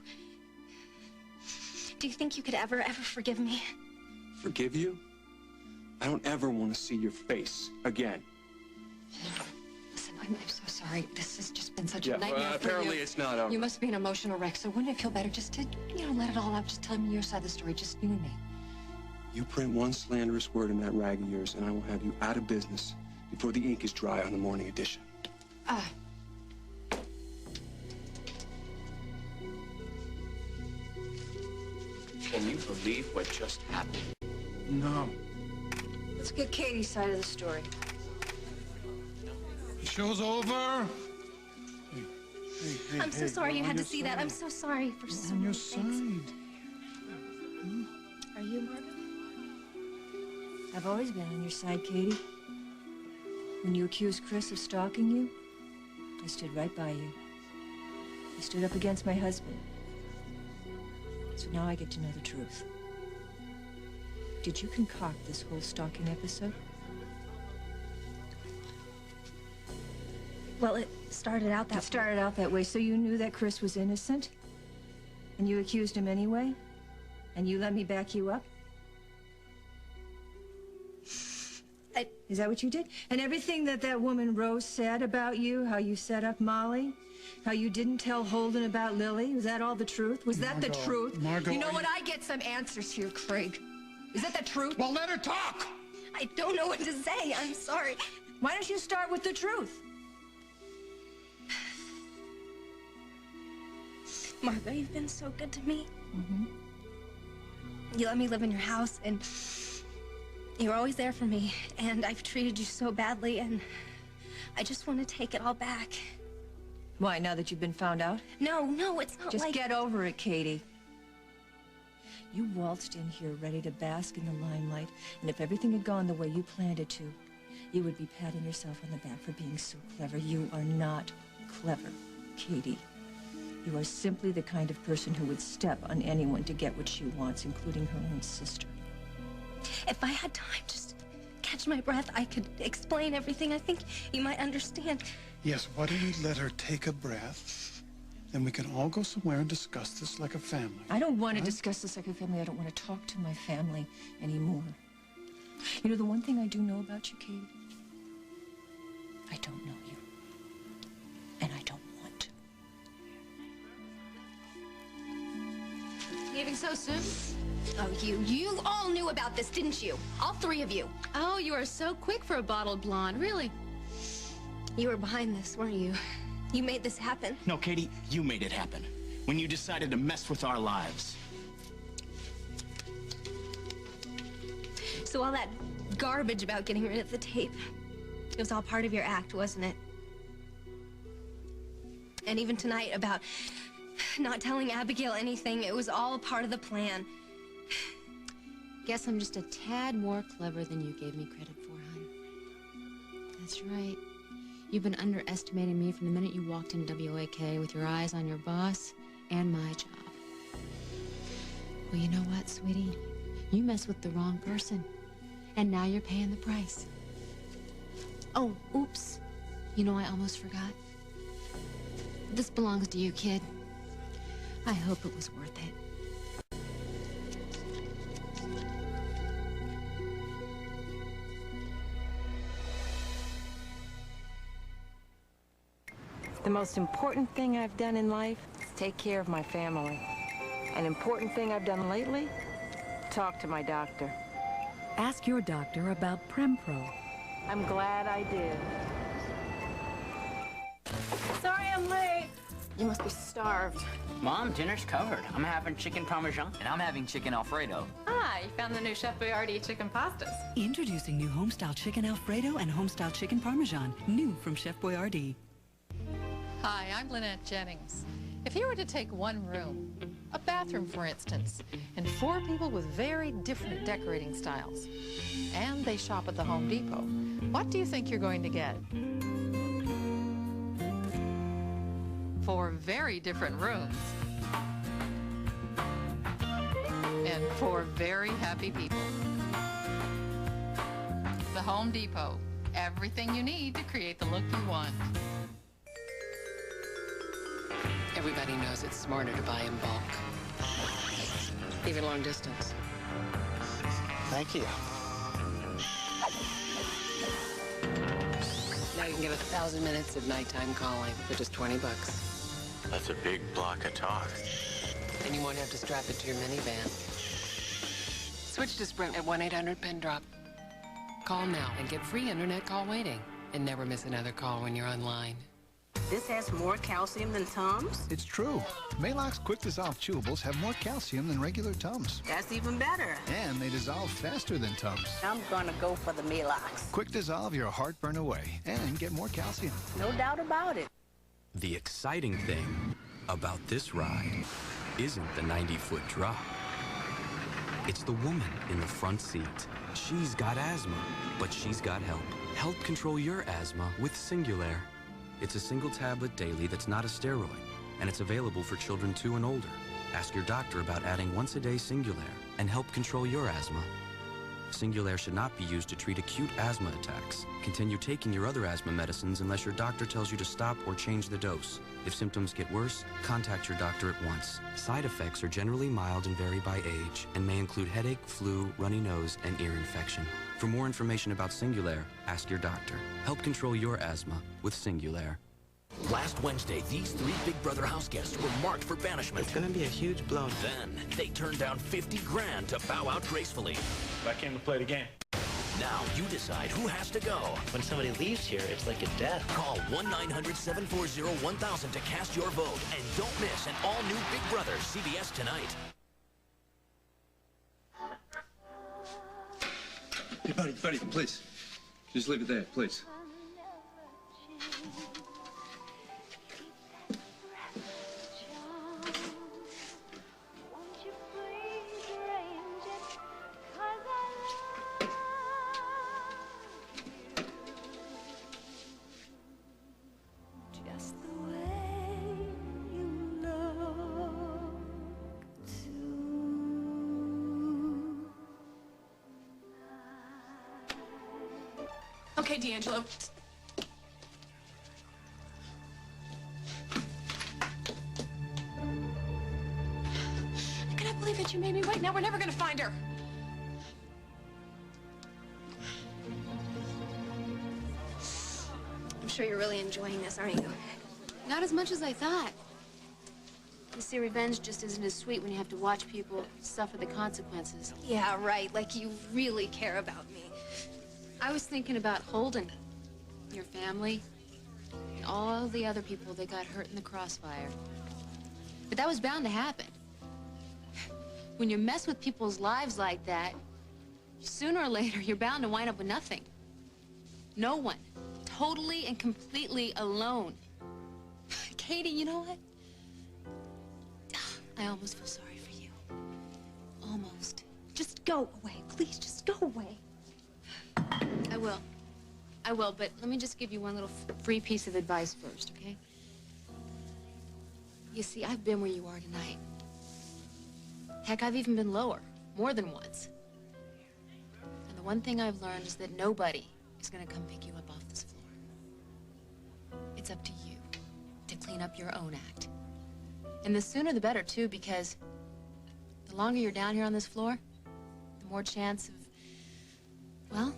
Do you think you could ever forgive me? Forgive you? I don't ever want to see your face again. Listen, I'm so sorry. This has just been such Yeah, a nightmare for apparently you. it's not over. You must be an emotional wreck, so wouldn't it feel better just to, let it all out? Just tell me your side of the story, just you and me. You print one slanderous word in that rag of yours, and I will have you out of business before the ink is dry on the morning edition. Can you believe what just happened? No. Let's get Katie's side of the story. The show's over. Hey, I'm so sorry you had to see that. I'm so sorry for so on your many things. side. Are you, Marvin? I've always been on your side, Katie. When you accused Chris of stalking you, I stood right by you. I stood up against my husband. So now I get to know the truth. Did you concoct this whole stalking episode? Well, it started out that way. It started out that way, so you knew that Chris was innocent? And you accused him anyway? And you let me back you up? Is that what you did? And everything that woman Rose said about you, how you set up Molly, how you didn't tell Holden about Lily, was that all the truth? Was that the truth? Margot, you know what? I get some answers here, Craig. Is that the truth? Well, let her talk! I don't know what to say. I'm sorry. Why don't you start with the truth? Margot, you've been so good to me. Mm-hmm. You let me live in your house, and you're always there for me. And I've treated you so badly, and I just want to take it all back. Why, now that you've been found out? No, it's not Just like... get over it, Katie. You waltzed in here ready to bask in the limelight, and if everything had gone the way you planned it to, you would be patting yourself on the back for being so clever. You are not clever, Katie. You are simply the kind of person who would step on anyone to get what she wants, including her own sister. If I had time, just catch my breath, I could explain everything. I think you might understand. Yes, why don't we let her take a breath? Then we can all go somewhere and discuss this like a family. I don't want to discuss this like a family. I don't want to talk to my family anymore. You know, the one thing I do know about you, Katie, I don't know you. And I don't want to. Leaving so soon? Oh, you all knew about this, didn't you? All three of you. Oh, you are so quick for a bottled blonde, really. You were behind this, weren't you? You made this happen. No, Katie, you made it happen. When you decided to mess with our lives. So all that garbage about getting rid of the tape, it was all part of your act, wasn't it? And even tonight about not telling Abigail anything, it was all a part of the plan. Guess I'm just a tad more clever than you gave me credit for, hon. That's right. You've been underestimating me from the minute you walked in WAK with your eyes on your boss and my job. Well, you know what, sweetie? You messed with the wrong person, and now you're paying the price. Oh, oops. You know, I almost forgot. This belongs to you, kid. I hope it was worth it. The most important thing I've done in life is take care of my family. An important thing I've done lately? Talk to my doctor. Ask your doctor about Prempro. I'm glad I did. Sorry I'm late. You must be starved. Mom, dinner's covered. I'm having chicken parmesan. And I'm having chicken Alfredo. Ah, you found the new Chef Boyardee chicken pastas. Introducing new Homestyle Chicken Alfredo and Homestyle Chicken Parmesan. New from Chef Boyardee. Hi, I'm Lynette Jennings. If you were to take one room, a bathroom for instance, and 4 people with very different decorating styles, and they shop at the Home Depot, what do you think you're going to get? 4 very different rooms. And 4 very happy people. The Home Depot. Everything you need to create the look you want. Everybody knows it's smarter to buy in bulk. Even long distance. Thank you. Now you can get 1,000 minutes of nighttime calling for just $20. That's a big block of talk. And you won't have to strap it to your minivan. Switch to Sprint at 1-800-PIN-DROP. Call now and get free internet call waiting. And never miss another call when you're online. This has more calcium than Tums? It's true. Maalox Quick Dissolve Chewables have more calcium than regular Tums. That's even better. And they dissolve faster than Tums. I'm gonna go for the Maalox. Quick dissolve your heartburn away and get more calcium. No doubt about it. The exciting thing about this ride isn't the 90-foot drop. It's the woman in the front seat. She's got asthma, but she's got help. Help control your asthma with Singulair. It's a single tablet daily that's not a steroid, and it's available for children 2 and older. Ask your doctor about adding once-a-day Singulair and help control your asthma. Singulair should not be used to treat acute asthma attacks. Continue taking your other asthma medicines unless your doctor tells you to stop or change the dose. If symptoms get worse, contact your doctor at once. Side effects are generally mild and vary by age and may include headache, flu, runny nose, and ear infection. For more information about Singulair, ask your doctor. Help control your asthma with Singulair. Last Wednesday, these 3 Big Brother house guests were marked for banishment. It's gonna be a huge blow. Then, they turned down $50 grand to bow out gracefully. I came to play the game. Now you decide who has to go. When somebody leaves here, it's like a death. Call 1-900-740-1000 to cast your vote. And don't miss an all-new Big Brother, CBS tonight. Hey, buddy, please. Just leave it there, please. Okay, D'Angelo. I cannot believe that you made me wait. Now we're never gonna find her. I'm sure you're really enjoying this, aren't you? Not as much as I thought. You see, revenge just isn't as sweet when you have to watch people suffer the consequences. Yeah, right. Like you really care about me. I was thinking about Holden, your family, and all the other people that got hurt in the crossfire. But that was bound to happen. When you mess with people's lives like that, sooner or later, you're bound to wind up with nothing. No one. Totally and completely alone. I Katie, you know what? I almost feel sorry for you. Almost. Just go away. Please, just go away. I will. I will, but let me just give you one little free piece of advice first, okay? You see, I've been where you are tonight. Heck, I've even been lower, more than once. And the one thing I've learned is that nobody is gonna come pick you up off this floor. It's up to you to clean up your own act. And the sooner the better, too, because the longer you're down here on this floor, the more chance of, well,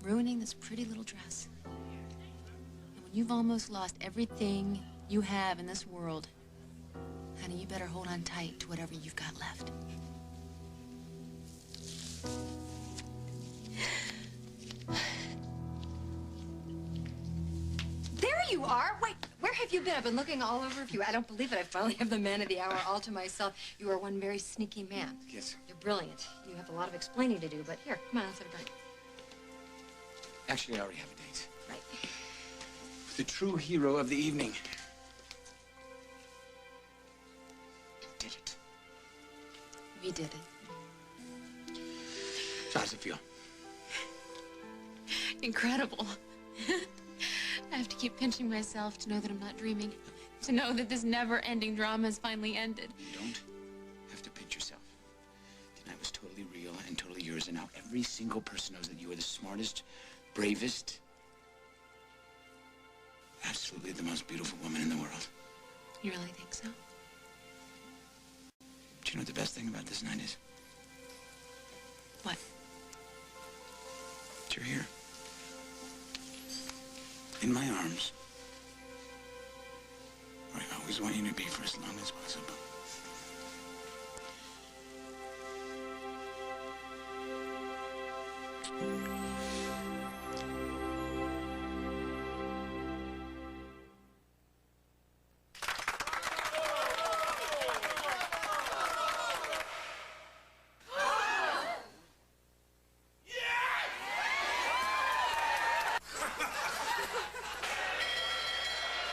ruining this pretty little dress. And when you've almost lost everything you have in this world, honey, you better hold on tight to whatever you've got left. There you are. Wait, where have you been? I've been looking all over for you. I don't believe it. I finally have the man of the hour all to myself. You are one very sneaky man. Yes. You're brilliant. You have a lot of explaining to do, but here, come on, let's have a drink. Actually, I already have a date. Right. The true hero of the evening. Did it. We did it. So how does it feel? Incredible. I have to keep pinching myself to know that I'm not dreaming. To know that this never-ending drama has finally ended. You don't have to pinch yourself. Tonight was totally real and totally yours, and now every single person knows that you are the smartest, bravest, absolutely the most beautiful woman in the world. You really think so? Do you know what the best thing about this night is? What? That you're here. In my arms. Where I always want you to be for as long as possible.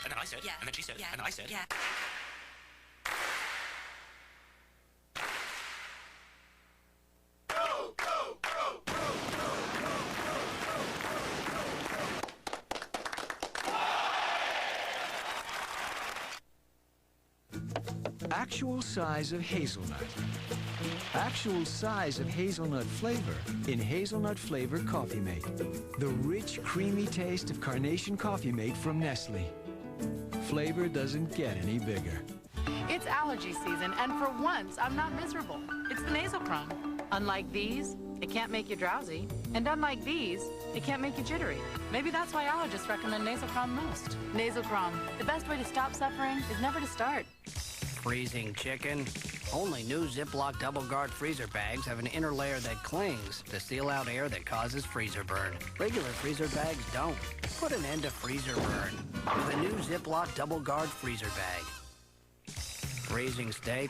And then I said, and then she said, and I said. Actual size of hazelnut. Actual size of hazelnut flavor in Hazelnut Flavor Coffee Mate. The rich, creamy taste of Carnation Coffee Mate from Nestle. Flavor doesn't get any bigger. It's allergy season, and for once, I'm not miserable. It's the Nasal Chrome. Unlike these, it can't make you drowsy. And unlike these, it can't make you jittery. Maybe that's why allergists recommend Nasal Chrome most. Nasal Chrome. The best way to stop suffering is never to start. Freezing chicken? Only new Ziploc double guard freezer bags have an inner layer that clings to seal out air that causes freezer burn. Regular freezer bags don't. Put an end to freezer burn with a new Ziploc double guard freezer bag. Freezing steak?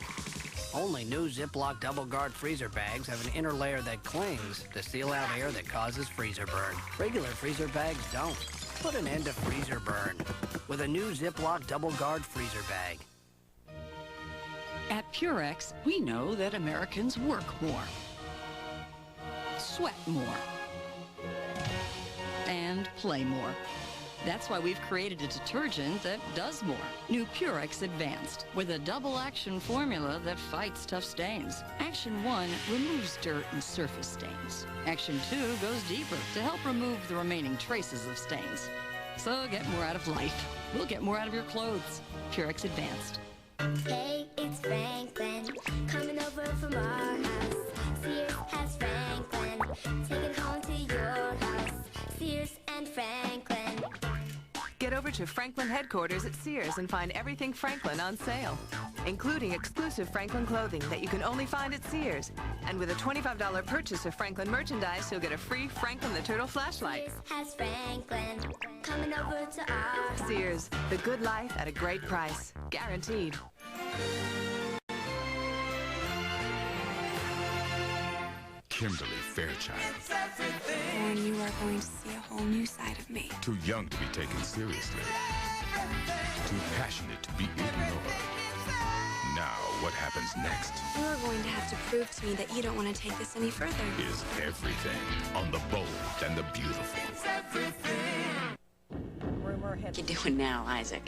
Only new Ziploc double guard freezer bags have an inner layer that clings to seal out air that causes freezer burn. Regular freezer bags don't. Put an end to freezer burn with a new Ziploc double guard freezer bag. At Purex, we know that Americans work more, sweat more, and play more. That's why we've created a detergent that does more. New Purex Advanced, with a double-action formula that fights tough stains. Action 1 removes dirt and surface stains. Action 2 goes deeper to help remove the remaining traces of stains. So get more out of life. We'll get more out of your clothes. Purex Advanced. Hey, it's Franklin, coming over from our house. Sears has Franklin, take it home to your house. Sears and Franklin. Get over to Franklin headquarters at Sears and find everything Franklin on sale, including exclusive Franklin clothing that you can only find at Sears. And with a $25 purchase of Franklin merchandise, you'll get a free Franklin the Turtle flashlight. Sears has Franklin, coming over to our Sears, the good life at a great price, guaranteed. Kimberly Fairchild. And you are going to see a whole new side of me. Too young to be taken seriously. Too passionate to be ignored. Now, what happens next You're going to have to prove to me that you don't want to take this any further. is everything on The Bold and the Beautiful. What you doing now, Isaac?